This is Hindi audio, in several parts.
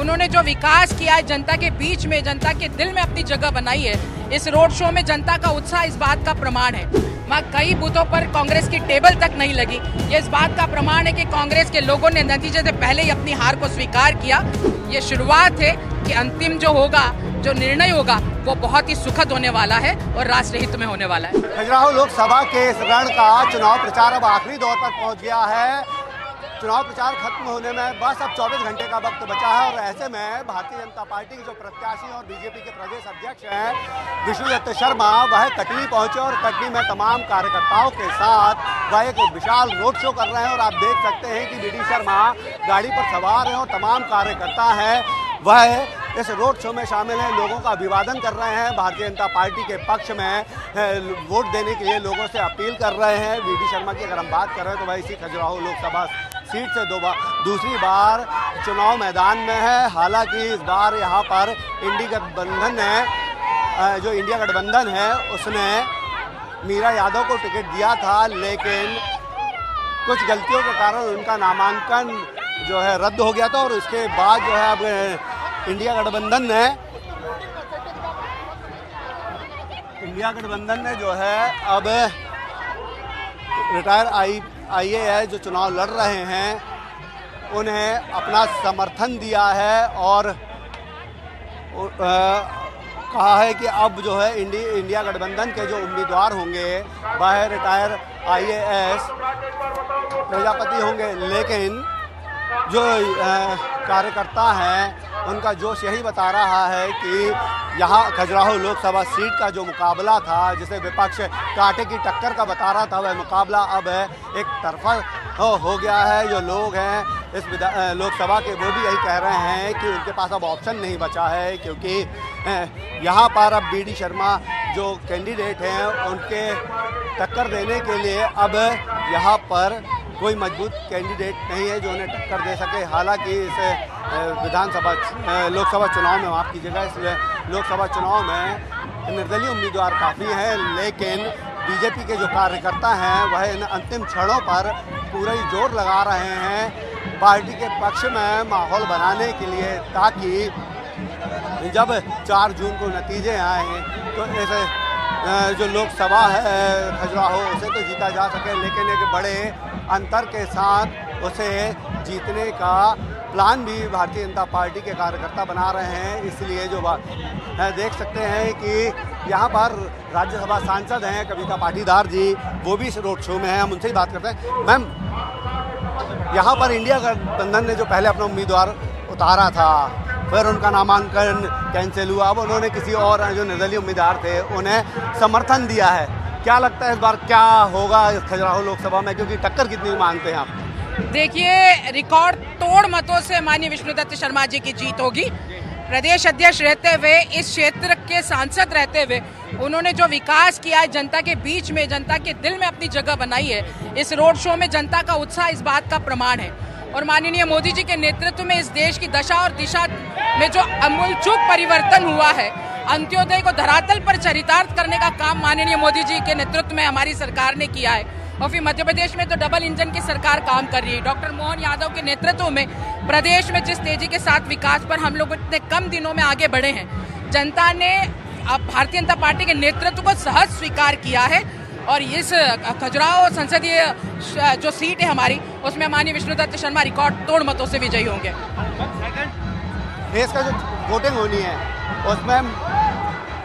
उन्होंने जो विकास किया है जनता के बीच में, जनता के दिल में अपनी जगह बनाई है, इस रोड शो में जनता का उत्साह इस बात का प्रमाण है। वहाँ कई बूथों पर कांग्रेस की टेबल तक नहीं लगी। ये इस बात का प्रमाण है कि कांग्रेस के लोगों ने नतीजे से पहले ही अपनी हार को स्वीकार किया। ये शुरुआत है कि अंतिम जो होगा, जो निर्णय होगा, वो बहुत ही सुखद होने वाला है और राष्ट्र हित में होने वाला है। खजुराहो लोकसभा के इस रण का चुनाव प्रचार अब आखिरी दौर पर पहुंच गया है। चुनाव प्रचार खत्म होने में बस अब 24 घंटे का वक्त बचा है और ऐसे में भारतीय जनता पार्टी के जो प्रत्याशी और बीजेपी के प्रदेश अध्यक्ष हैं विष्णुदत्त शर्मा, वह कटनी पहुंचे और कटनी में तमाम कार्यकर्ताओं के साथ वह एक विशाल रोड शो कर रहे हैं। और आप देख सकते हैं कि वी.डी. शर्मा गाड़ी पर सवार हैं और तमाम कार्यकर्ता हैं वह इस रोड शो में शामिल हैं, लोगों का अभिवादन कर रहे हैं, भारतीय जनता पार्टी के पक्ष में वोट देने के लिए लोगों से अपील कर रहे हैं। वी.डी. शर्मा की अगर हम बात कर रहे हैं तो वह इसी खजुराहो लोकसभा सीट से दूसरी बार चुनाव मैदान में है। हालांकि इस बार यहाँ पर इंडिया गठबंधन है उसने मीरा यादव को टिकट दिया था, लेकिन कुछ गलतियों के कारण उनका नामांकन जो है रद्द हो गया था और उसके बाद जो है अब इंडिया गठबंधन ने जो है अब रिटायर IAS जो चुनाव लड़ रहे हैं उन्हें अपना समर्थन दिया है और कहा है कि अब जो है इंडिया गठबंधन के जो उम्मीदवार होंगे वह रिटायर IAS प्रजापति होंगे। लेकिन जो कार्यकर्ता हैं उनका जोश यही बता रहा है कि यहाँ खजुराहो लोकसभा सीट का जो मुकाबला था, जिसे विपक्ष कांटे की टक्कर का बता रहा था, वह मुकाबला अब एक तरफा हो गया है। जो लोग हैं इस लोकसभा के वो भी यही कह रहे हैं कि उनके पास अब ऑप्शन नहीं बचा है, क्योंकि यहाँ पर अब वी.डी. शर्मा जो कैंडिडेट हैं उनके टक्कर देने के लिए अब यहाँ पर कोई मजबूत कैंडिडेट नहीं है जो उन्हें टक्कर दे सके। हालांकि इस लोकसभा चुनाव में, माफ़ कीजिएगा, इस लोकसभा चुनाव में निर्दलीय उम्मीदवार काफ़ी हैं, लेकिन बीजेपी के जो कार्यकर्ता हैं वह इन अंतिम क्षणों पर पूरा ही जोर लगा रहे हैं पार्टी के पक्ष में माहौल बनाने के लिए, ताकि जब 4 जून को नतीजे आए तो ऐसे जो लोकसभा है खजुराहो उसे तो जीता जा सके, लेकिन एक बड़े अंतर के साथ उसे जीतने का प्लान भी भारतीय जनता पार्टी के कार्यकर्ता बना रहे हैं। इसलिए जो देख सकते हैं कि यहाँ पर राज्यसभा सांसद हैं कविता पाटीदार जी, वो भी इस रोड शो में हैं। हम उनसे ही बात करते हैं। मैम, यहाँ पर इंडिया गठबंधन ने जो पहले अपना उम्मीदवार उतारा था, फिर उनका नामांकन कैंसिल हुआ, अब उन्होंने किसी और जो निर्दलीय उम्मीदवार थे उन्हें समर्थन दिया है। क्या लगता है इस बार क्या होगा इस खजुराहो लोकसभा में, क्योंकि टक्कर कितनी मांगते हैं आप? देखिए, रिकॉर्ड तोड़ मतों से माननीय विष्णुदत्त शर्मा जी की जीत होगी। प्रदेश अध्यक्ष रहते हुए, इस क्षेत्र के सांसद रहते हुए, उन्होंने जो विकास किया है जनता के बीच में, जनता के दिल में अपनी जगह बनाई है, इस रोड शो में जनता का उत्साह इस बात का प्रमाण है। और माननीय मोदी जी के नेतृत्व में इस देश की दशा और दिशा में जो अमूलचूल परिवर्तन हुआ है, अंत्योदय को धरातल पर चरितार्थ करने का काम माननीय मोदी जी के नेतृत्व में हमारी सरकार ने किया है। और फिर मध्य प्रदेश में तो डबल इंजन की सरकार काम कर रही है। डॉक्टर मोहन यादव के नेतृत्व में प्रदेश में जिस तेजी के साथ विकास पर हम लोग इतने कम दिनों में आगे बढ़े हैं, जनता ने अब भारतीय जनता पार्टी के नेतृत्व को सहज स्वीकार किया है। और इस खजुराहो संसदीय जो सीट है हमारी, उसमें माननीय विष्णुदत्त शर्मा रिकॉर्ड तोड़ मतों से विजयी होंगे। फेस का जो वोटिंग होनी है उसमें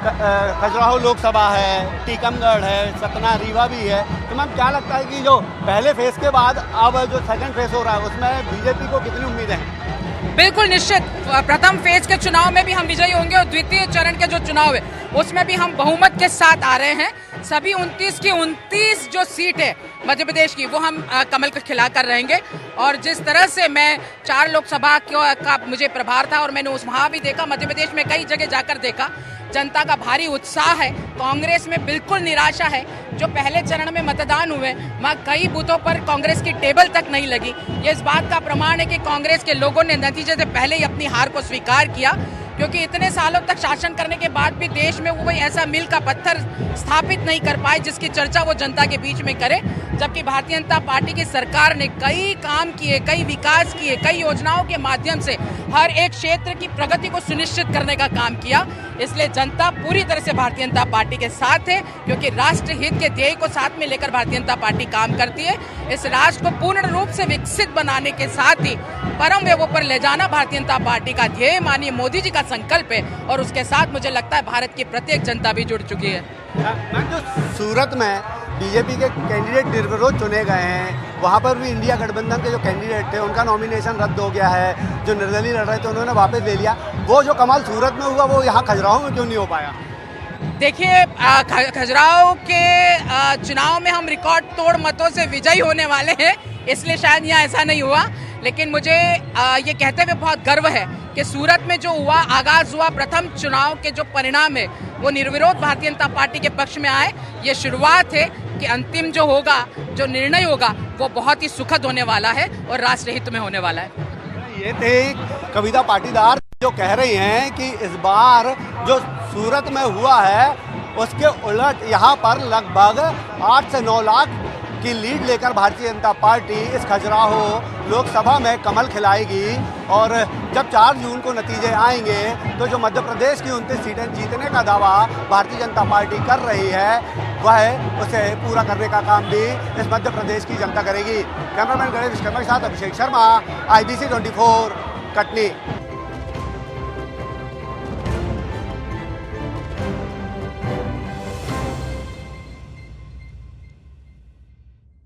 खजुराहो लोकसभा है, टीकमगढ़ है, सतना, रीवा भी है, तो मैम क्या लगता है कि जो पहले फेज के बाद अब जो सेकंड फेज हो रहा है उसमें बीजेपी को कितनी उम्मीदें हैं? बिल्कुल निश्चित, प्रथम फेज के चुनाव में भी हम विजयी होंगे और द्वितीय चरण के जो चुनाव है उसमें भी हम बहुमत के साथ आ रहे हैं। सभी 29 की 29 जो सीट है मध्य प्रदेश की, वो हम कमल को खिलाकर रहेंगे। और जिस तरह से मैं 4 लोकसभा का मुझे प्रभार था और मैंने वहाँ भी देखा, मध्य प्रदेश में कई जगह जाकर देखा, जनता का भारी उत्साह है। कांग्रेस में बिल्कुल निराशा है। जो पहले चरण में मतदान हुए वहाँ कई बूथों पर कांग्रेस की टेबल तक नहीं लगी। ये इस बात का प्रमाण है कि कांग्रेस के लोगों ने नतीजे से पहले ही अपनी हार को स्वीकार किया। क्योंकि इतने सालों तक शासन करने के बाद भी देश में वो कोई ऐसा मील का पत्थर स्थापित नहीं कर पाए जिसकी चर्चा वो जनता के बीच में करे। जबकि भारतीय जनता पार्टी की सरकार ने कई काम किए, कई विकास किए, कई योजनाओं के माध्यम से हर एक क्षेत्र की प्रगति को सुनिश्चित करने का काम किया। इसलिए जनता पूरी तरह से भारतीय जनता पार्टी के साथ है, क्योंकि राष्ट्र हित के ध्येय को साथ में लेकर भारतीय जनता पार्टी काम करती है। इस राष्ट्र को पूर्ण रूप से विकसित बनाने के साथ ही परम वेगों पर ले जाना भारतीय जनता पार्टी का ध्येय माननीय मोदी जी का संकल्प है, और उसके साथ मुझे लगता है भारत की प्रत्येक जनता भी जुड़ चुकी है। मैम, जो सूरत में बीजेपी के कैंडिडेट निर्विरोध चुने गए हैं, वहाँ पर भी इंडिया गठबंधन के जो कैंडिडेट थे उनका नॉमिनेशन रद्द हो गया है। जो निर्दलीय लड़ रहे थे उन्होंने वापस ले लिया। वो जो कमाल सूरत में हुआ वो यहाँ खजुराहो में क्यों नहीं हो पाया? देखिए, खजुराहो के चुनाव में हम रिकॉर्ड तोड़ मतों से विजयी होने वाले हैं, इसलिए शायद यहाँ ऐसा नहीं हुआ। लेकिन मुझे ये कहते हुए बहुत गर्व है कि सूरत में जो हुआ, आगाज हुआ, प्रथम चुनाव के जो परिणाम है वो निर्विरोध भारतीय जनता पार्टी के पक्ष में आए। ये शुरुआत है कि अंतिम जो होगा, जो निर्णय होगा, वो बहुत ही सुखद होने वाला है और राष्ट्र हित में होने वाला है। ये थे कविता पाटीदार जो कह रही हैं कि इस बार जो सूरत में हुआ है उसके उलट यहाँ पर लगभग 8 से 9 लाख की लीड लेकर भारतीय जनता पार्टी इस खजुराहो लोकसभा में कमल खिलाएगी। और जब 4 जून को नतीजे आएंगे तो जो मध्य प्रदेश की 29 सीटें जीतने का दावा भारतीय जनता पार्टी कर रही है, वह उसे पूरा करने का काम भी इस मध्य प्रदेश की जनता करेगी। कैमरामैन गणेश विश्वकर्मा के साथ अभिषेक शर्मा, IBC 24 कटनी।